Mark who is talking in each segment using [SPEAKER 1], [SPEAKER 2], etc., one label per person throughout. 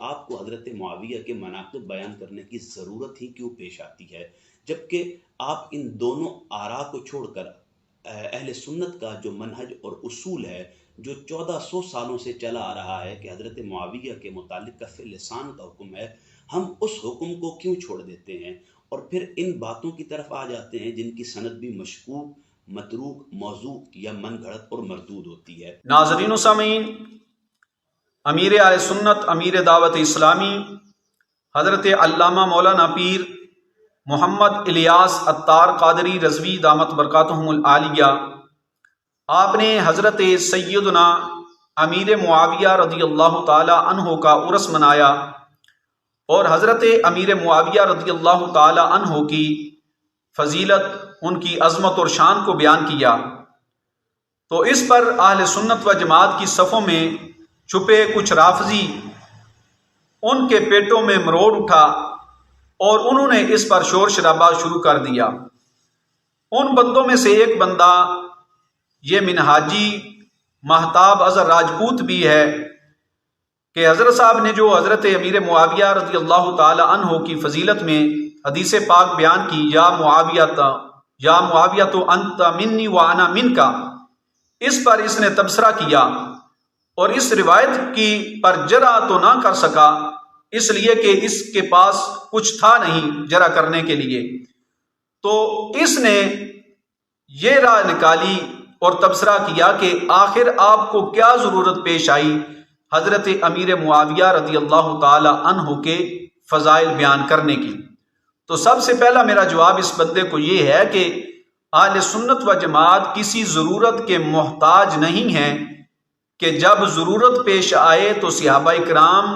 [SPEAKER 1] آپ کو حضرت معاویہ کے مناقب بیان کرنے کی ضرورت ہی کیوں پیش آتی ہے، جبکہ آپ ان دونوں آراء کو چھوڑ کر اہل سنت کا جو منہج اور اصول ہے، جو 1400 سالوں سے چلا آ رہا ہے کہ حضرت معاویہ کے متعلق کف لسان کا حکم ہے، ہم اس حکم کو کیوں چھوڑ دیتے ہیں اور پھر ان باتوں کی طرف آ جاتے ہیں جن کی سند بھی مشکوک، متروک، موضوع یا من گھڑت اور مردود ہوتی ہے۔
[SPEAKER 2] ناظرین و سامعین، امیر اہل سنت، امیر دعوت اسلامی حضرت علامہ مولانا پیر محمد الیاس عطار قادری رضوی دامت برکاتہم العالیہ، آپ نے حضرت سیدنا امیر معاویہ رضی اللہ تعالی عنہ کا عرس منایا اور حضرت امیر معاویہ رضی اللہ تعالی عنہ کی فضیلت، ان کی عظمت اور شان کو بیان کیا، تو اس پر اہل سنت و جماعت کی صفوں میں چھپے کچھ رافضی ان کے پیٹوں میں مروڑ اٹھا اور انہوں نے اس پر شور شرابہ شروع کر دیا۔ ان بندوں میں سے ایک بندہ یہ منہاجی مہتاب اظہر راجپوت بھی ہے کہ حضرت صاحب نے جو حضرت امیر معاویہ رضی اللہ تعالی عنہ کی فضیلت میں حدیث پاک بیان کی، یا معاویہ تو انت منی وانا من کا، اس پر اس نے تبصرہ کیا اور اس روایت کی پر جرا تو نہ کر سکا، اس لیے کہ اس کے پاس کچھ تھا نہیں جرا کرنے کے لیے، تو اس نے یہ راہ نکالی اور تبصرہ کیا کہ آخر آپ کو کیا ضرورت پیش آئی حضرت امیر معاویہ رضی اللہ تعالی عنہ کے فضائل بیان کرنے کی۔ تو سب سے پہلا میرا جواب اس بندے کو یہ ہے کہ اہل سنت و جماعت کسی ضرورت کے محتاج نہیں ہیں کہ جب ضرورت پیش آئے تو صحابہ کرام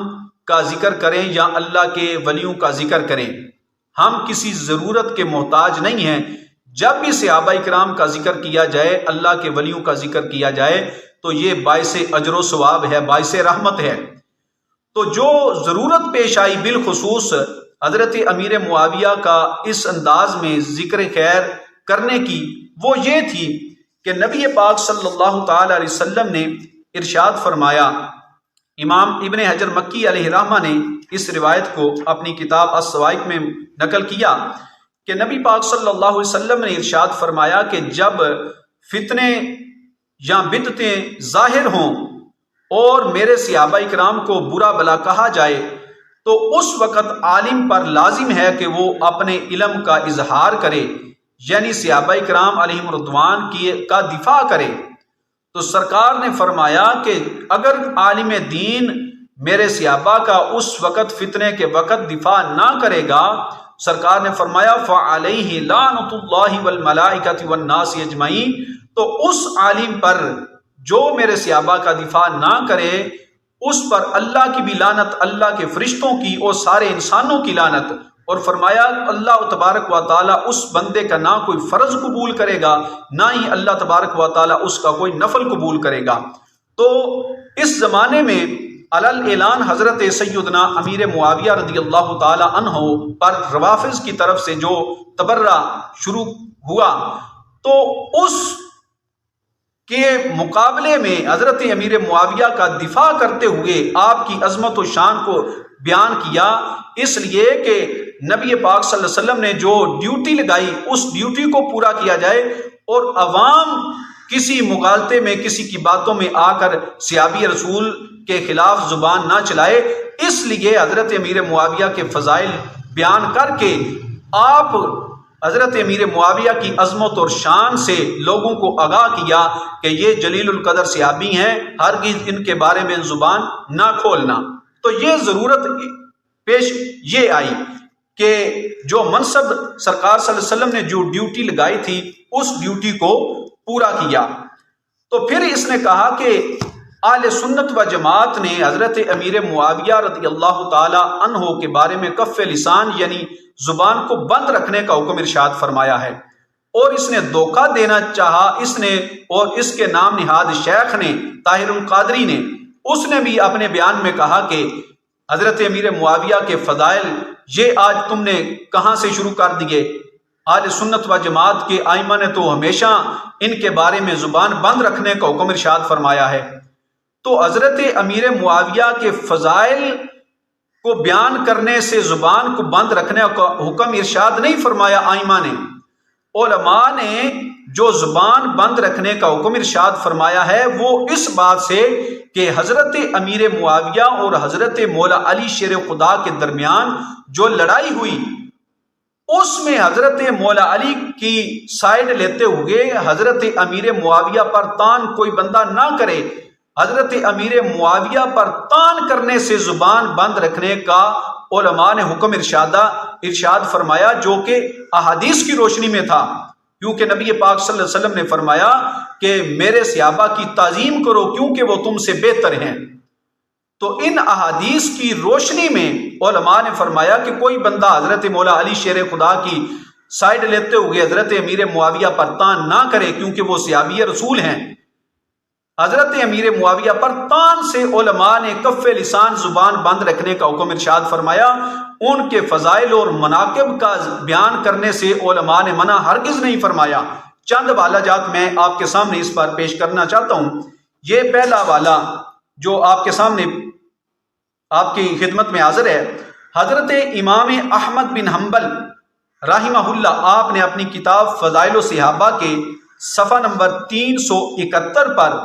[SPEAKER 2] کا ذکر کریں یا اللہ کے ولیوں کا ذکر کریں۔ ہم کسی ضرورت کے محتاج نہیں ہیں، جب بھی صحابہ کرام کا ذکر کیا جائے، اللہ کے ولیوں کا ذکر کیا جائے تو یہ باعث اجر و ثواب ہے، باعث رحمت ہے۔ تو جو ضرورت پیش آئی بالخصوص حضرت امیر معاویہ کا اس انداز میں ذکر خیر کرنے کی، وہ یہ تھی کہ نبی پاک صلی اللہ تعالی علیہ وسلم نے ارشاد فرمایا، امام ابن حجر مکی علیہ رحمہ نے اس روایت کو اپنی کتاب الصواعق میں نقل کیا کہ نبی پاک صلی اللہ علیہ وسلم نے ارشاد فرمایا کہ جب فتنے یا بدعتیں ظاہر ہوں اور میرے صحابہ کرام کو برا بلا کہا جائے تو اس وقت عالم پر لازم ہے کہ وہ اپنے علم کا اظہار کرے، یعنی صحابہ کرام علیہم رضوان کا دفاع کرے۔ تو سرکار نے فرمایا کہ اگر عالم دین میرے صحابہ کا اس وقت فتنے کے وقت دفاع نہ کرے گا، سرکار نے فرمایا فعلیہ لعنۃ اللہ والملائکۃ والناس اجمعین، تو اس عالم پر جو میرے صحابہ کا دفاع نہ کرے اس پر اللہ کی بھی لعنت، اللہ کے فرشتوں کی اور سارے انسانوں کی لعنت، اور فرمایا اللہ تبارک و تعالیٰ اس بندے کا نہ کوئی فرض قبول کرے گا، نہ ہی اللہ تبارک و تعالیٰ اس کا کوئی نفل قبول کرے گا۔ تو اس زمانے میں علل اعلان حضرت سیدنا امیر معاویہ رضی اللہ تعالی عنہ پر روافض کی طرف سے جو تبرہ شروع ہوا، تو اس کے مقابلے میں حضرت امیر معاویہ کا دفاع کرتے ہوئے آپ کی عظمت و شان کو بیان کیا، اس لیے کہ نبی پاک صلی اللہ علیہ وسلم نے جو ڈیوٹی لگائی اس ڈیوٹی کو پورا کیا جائے اور عوام کسی مغالطے میں، کسی کی باتوں میں آ کر صحابی رسول کے خلاف زبان نہ چلائے۔ اس لیے حضرت امیر معاویہ کے فضائل بیان کر کے آپ حضرت امیر معاویہ کی عظمت اور شان سے لوگوں کو آگاہ کیا کہ یہ جلیل القدر صحابی ہیں، ہرگز ان کے بارے میں زبان نہ کھولنا۔ تو یہ ضرورت پیش یہ آئی کہ جو منصب سرکار صلی اللہ علیہ وسلم نے جو ڈیوٹی لگائی تھی اس ڈیوٹی کو پورا کیا۔ تو پھر اس نے کہا کہ اہل سنت و جماعت نے حضرت امیر معاویہ رضی اللہ تعالی عنہ کے بارے میں کف لسان یعنی زبان کو بند رکھنے کا حکم ارشاد فرمایا ہے، اور اس نے دھوکہ دینا چاہا، اس نے اور اس کے نام نہاد شیخ نے طاہر القادری نے، اس نے بھی اپنے بیان میں کہا کہ حضرت امیر معاویہ کے فضائل یہ آج تم نے کہاں سے شروع کر دیے؟ اہل سنت و جماعت کے ائمہ نے تو ہمیشہ ان کے بارے میں زبان بند رکھنے کا حکم ارشاد فرمایا ہے۔ تو حضرت امیر معاویہ کے فضائل کو بیان کرنے سے زبان کو بند رکھنے کا حکم ارشاد نہیں فرمایا آئمہ نے۔ علماء نے جو زبان بند رکھنے کا حکم ارشاد فرمایا ہے وہ اس بات سے کہ حضرت امیر معاویہ اور حضرت مولا علی شیر خدا کے درمیان جو لڑائی ہوئی اس میں حضرت مولا علی کی سائیڈ لیتے ہوئے حضرت امیر معاویہ پر تان کوئی بندہ نہ کرے۔ حضرت امیر معاویہ پر تان کرنے سے زبان بند رکھنے کا علماء نے حکم ارشاد فرمایا، جو کہ احادیث کی روشنی میں تھا، کیونکہ نبی پاک صلی اللہ علیہ وسلم نے فرمایا کہ میرے صحابہ کی تعظیم کرو کیونکہ وہ تم سے بہتر ہیں۔ تو ان احادیث کی روشنی میں علماء نے فرمایا کہ کوئی بندہ حضرت مولا علی شیر خدا کی سائیڈ لیتے ہوئے حضرت امیر معاویہ پر تان نہ کرے، کیونکہ وہ صحابی رسول ہیں۔ حضرت امیر معاویہ پر تان سے علماء نے کف لسان زبان بند رکھنے کا حکم ارشاد فرمایا۔ ان کے فضائل اور مناقب کا بیان کرنے سے علماء نے منع ہرگز نہیں فرمایا۔ چند والا جات میں آپ کے سامنے اس پر پیش کرنا چاہتا ہوں۔ یہ پہلا والا جو آپ کے سامنے آپ کی خدمت میں حاضر ہے، حضرت امام احمد بن حنبل رحمہ اللہ، آپ نے اپنی کتاب فضائل الصحابہ کے صفحہ نمبر 371 پر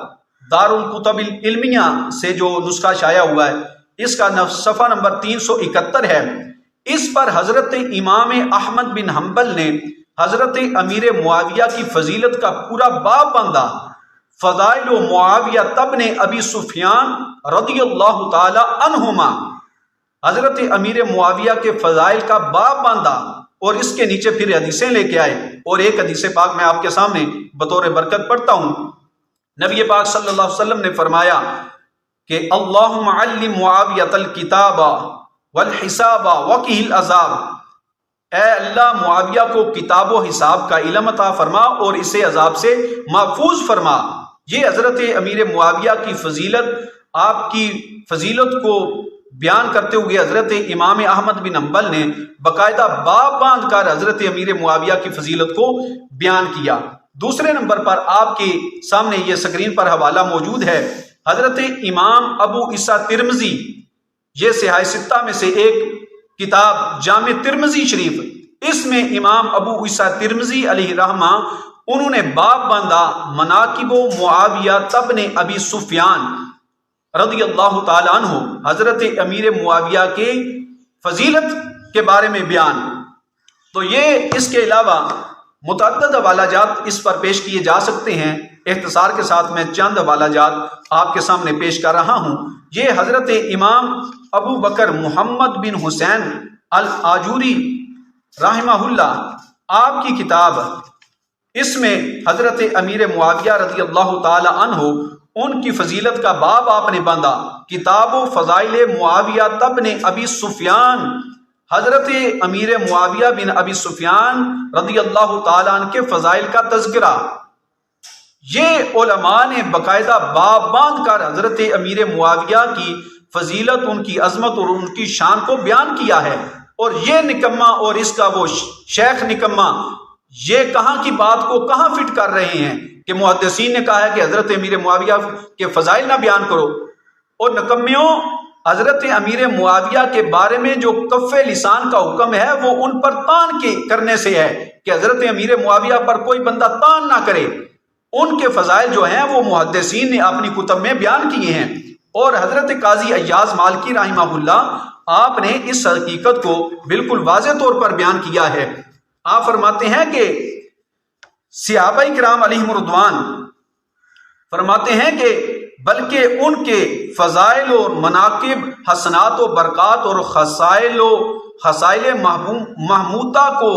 [SPEAKER 2] دارالکتب العلمیہ سے جو نسخہ شائع ہوا ہے، اس کا صفحہ نمبر 371 ہے۔ اس پر حضرت امام احمد بن حنبل نے حضرت امیر معاویہ کی فضیلت کا پورا باب باندھا۔ فضائل معاویہ ابن ابی سفیان رضی اللہ تعالی عنہما، حضرت امیر معاویہ کے فضائل کا باب باندھا اور اس کے نیچے پھر حدیثیں لے کے آئے، اور ایک حدیث پاک میں آپ کے سامنے بطور برکت پڑھتا ہوں۔ نبی پاک صلی اللہ علیہ وسلم نے فرمایا کہ اللہم علم معاویہ الکتاب والحساب وقہ العذاب، اے اللہ معاویہ کو کتاب و حساب کا علم عطا فرما اور اسے عذاب سے محفوظ فرما۔ یہ حضرت امیر معاویہ کی فضیلت، آپ کی فضیلت کو بیان کرتے ہوئے حضرت امام احمد بن حنبل نے باقاعدہ باب باندھ کر حضرت امیر معاویہ کی فضیلت کو بیان کیا۔ دوسرے نمبر پر آپ کے سامنے یہ سکرین پر حوالہ موجود ہے، حضرت امام ابو عیسیٰ ترمذی، یہ صحاح ستہ میں سے ایک کتاب جامع ترمذی شریف، اس میں امام ابو عیسیٰ ترمذی علیہ رحمہ انہوں نے باب باندھا مناقب معاویہ ابن ابی سفیان رضی اللہ تعالی عنہ، حضرت امیر معاویہ کے فضیلت کے بارے میں بیان۔ تو یہ اس کے علاوہ متعدد حوالہ جات اس پر پیش کیے جا سکتے ہیں، اختصار کے ساتھ میں چند حوالہ جات آپ کے سامنے پیش کر رہا ہوں۔ یہ حضرت امام ابو بکر محمد بن حسین الآجوری رحمہ اللہ، آپ کی کتاب، اس میں حضرت امیر معاویہ رضی اللہ تعالی عنہ ان کی فضیلت کا باب آپ نے باندھا۔ کتاب و فضائل معاویہ ابن ابی سفیان، حضرت امیر معاویہ بن ابی سفیان رضی اللہ تعالیٰ عنہ کے فضائل کا تذکرہ، یہ علماء نے باقاعدہ باب باندھ کر حضرت امیر معاویہ کی فضیلت، ان کی عظمت اور ان کی شان کو بیان کیا ہے۔ اور یہ نکمہ اور اس کا وہ شیخ نکمہ یہ کہاں کی بات کو کہاں فٹ کر رہے ہیں کہ محدثین نے کہا ہے کہ حضرت امیر معاویہ کے فضائل نہ بیان کرو، اور نکمیوں حضرت امیر معاویہ کے بارے میں جو کف لسان کا حکم ہے وہ ان پر تان کے کرنے سے ہے کہ حضرت امیر معاویہ پر کوئی بندہ تان نہ کرے۔ ان کے فضائل جو ہیں وہ محدثین نے اپنی کتب میں بیان کیے ہیں، اور حضرت قاضی ایاز مالکی رحمہ اللہ، آپ نے اس حقیقت کو بالکل واضح طور پر بیان کیا ہے۔ آپ فرماتے ہیں کہ صحابہ کرام علیہم رضوان فرماتے ہیں کہ بلکہ ان کے فضائل اور مناقب، حسنات و برکات اور خصائل محمودہ کو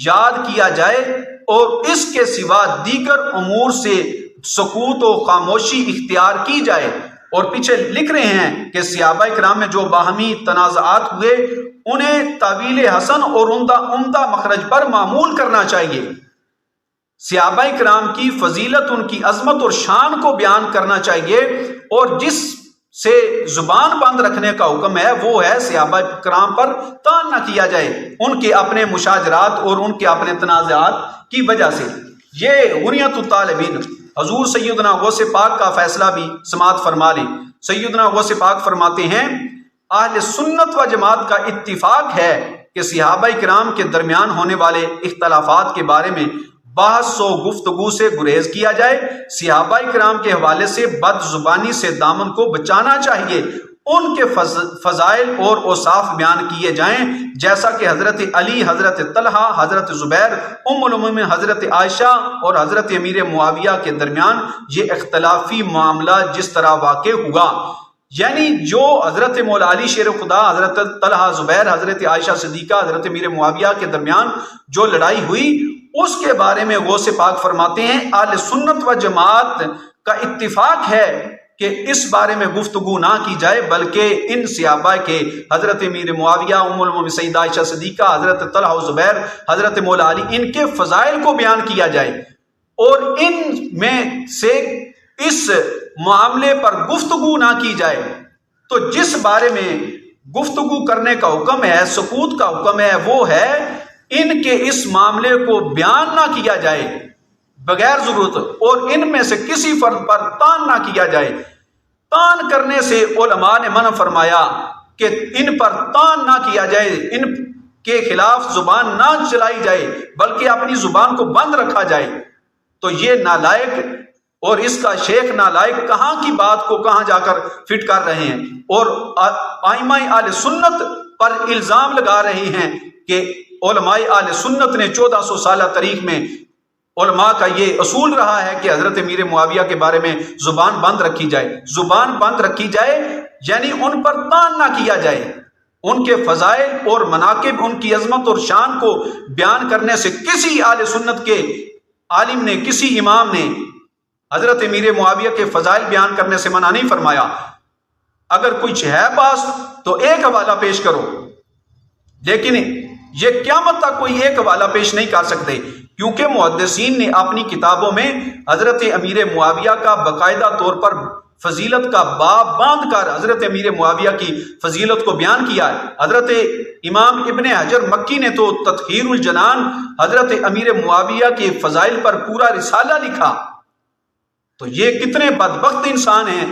[SPEAKER 2] یاد کیا جائے اور اس کے سوا دیگر امور سے سکوت و خاموشی اختیار کی جائے۔ اور پیچھے لکھ رہے ہیں کہ صحابہ کرام میں جو باہمی تنازعات ہوئے انہیں تعویل حسن اور عمدہ مخرج پر معمول کرنا چاہیے۔ صحابہ کرام کی فضیلت، ان کی عظمت اور شان کو بیان کرنا چاہیے، اور جس سے زبان بند رکھنے کا حکم ہے وہ ہے صحابہ کرام پر تان نہ کیا جائے ان کے اپنے مشاجرات اور ان کے اپنے تنازعات کی وجہ سے۔ یہ غنیت الطالبین، حضور سیدنا غوث پاک کا فیصلہ بھی سماعت فرما لیں۔ سیدنا غوث پاک فرماتے ہیں اہل سنت و جماعت کا اتفاق ہے کہ صحابہ کرام کے درمیان ہونے والے اختلافات کے بارے میں بحث و گفتگو سے گریز کیا جائے، صحابہ کرام کے حوالے سے بد زبانی سے دامن کو بچانا چاہیے، ان کے فضائل اور اوصاف بیان کیے جائیں، جیسا کہ حضرت علی، حضرت طلحہ، حضرت زبیر، ام المومنین حضرت عائشہ اور حضرت امیر معاویہ کے درمیان یہ اختلافی معاملہ جس طرح واقع ہوا، یعنی جو حضرت مولا علی شیر خدا، حضرت طلحہ زبیر، حضرت عائشہ صدیقہ، حضرت امیر معاویہ کے درمیان جو لڑائی ہوئی، اس کے بارے میں غوث پاک فرماتے ہیں اہل سنت و جماعت کا اتفاق ہے کہ اس بارے میں گفتگو نہ کی جائے، بلکہ ان صحابہ کے حضرت امیر معاویہ، ام المومنین سیدہ عائشہ صدیقہ، حضرت طلحہ و زبیر، حضرت مولا علی، ان کے فضائل کو بیان کیا جائے اور ان میں سے اس معاملے پر گفتگو نہ کی جائے۔ تو جس بارے میں گفتگو کرنے کا حکم ہے، سکوت کا حکم ہے، وہ ہے ان کے اس معاملے کو بیان نہ کیا جائے بغیر ضرورت، اور ان میں سے کسی فرد پر تان نہ کیا جائے۔ تان کرنے سے علماء نے منع فرمایا کہ ان پر تان نہ کیا جائے، ان کے خلاف زبان نہ چلائی جائے، بلکہ اپنی زبان کو بند رکھا جائے۔ تو یہ نالائق اور اس کا شیخ نالائق کہاں کی بات کو کہاں جا کر فٹ کر رہے ہیں، اور ائمہ اہل سنت پر الزام لگا رہے ہیں کہ علماء اہل سنت نے 1400 سالہ تاریخ میں علماء کا یہ اصول رہا ہے کہ حضرت امیر معاویہ کے بارے میں زبان بند رکھی جائے۔ زبان بند رکھی جائے یعنی ان پر تان نہ کیا جائے، ان کے فضائل اور مناقب، ان کی عظمت اور شان کو بیان کرنے سے کسی اہل سنت کے عالم نے، کسی امام نے حضرت امیر معاویہ کے فضائل بیان کرنے سے منع نہیں فرمایا۔ اگر کچھ ہے پاس تو ایک حوالہ پیش کرو، لیکن یہ قیامت تک کوئی ایک حوالہ پیش نہیں کر سکتے، کیونکہ محدثین نے اپنی کتابوں میں حضرت امیر معاویہ کا باقاعدہ طور پر فضیلت کا باب باندھ کر حضرت امیر معاویہ کی فضیلت کو بیان کیا ہے۔ حضرت امام ابن حجر مکی نے تو تطہیر الجنان حضرت امیر معاویہ کے فضائل پر پورا رسالہ لکھا۔ تو یہ کتنے بدبخت انسان ہیں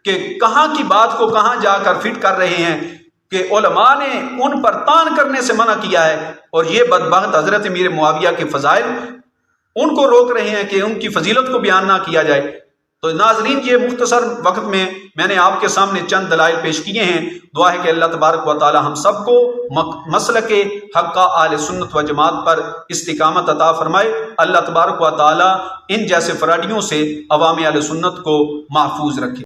[SPEAKER 2] کہ کہاں کی بات کو کہاں جا کر فٹ کر رہے ہیں کہ علماء نے ان پر تان کرنے سے منع کیا ہے، اور یہ بدبخت حضرت امیر معاویہ کے فضائل ان کو روک رہے ہیں کہ ان کی فضیلت کو بیان نہ کیا جائے۔ تو ناظرین، یہ مختصر وقت میں نے آپ کے سامنے چند دلائل پیش کیے ہیں۔ دعا ہے کہ اللہ تبارک و تعالی ہم سب کو مسلک حقہ اہل سنت و جماعت پر استقامت عطا فرمائے۔ اللہ تبارک و تعالی ان جیسے فراڈیوں سے عوام اہل سنت کو محفوظ رکھے۔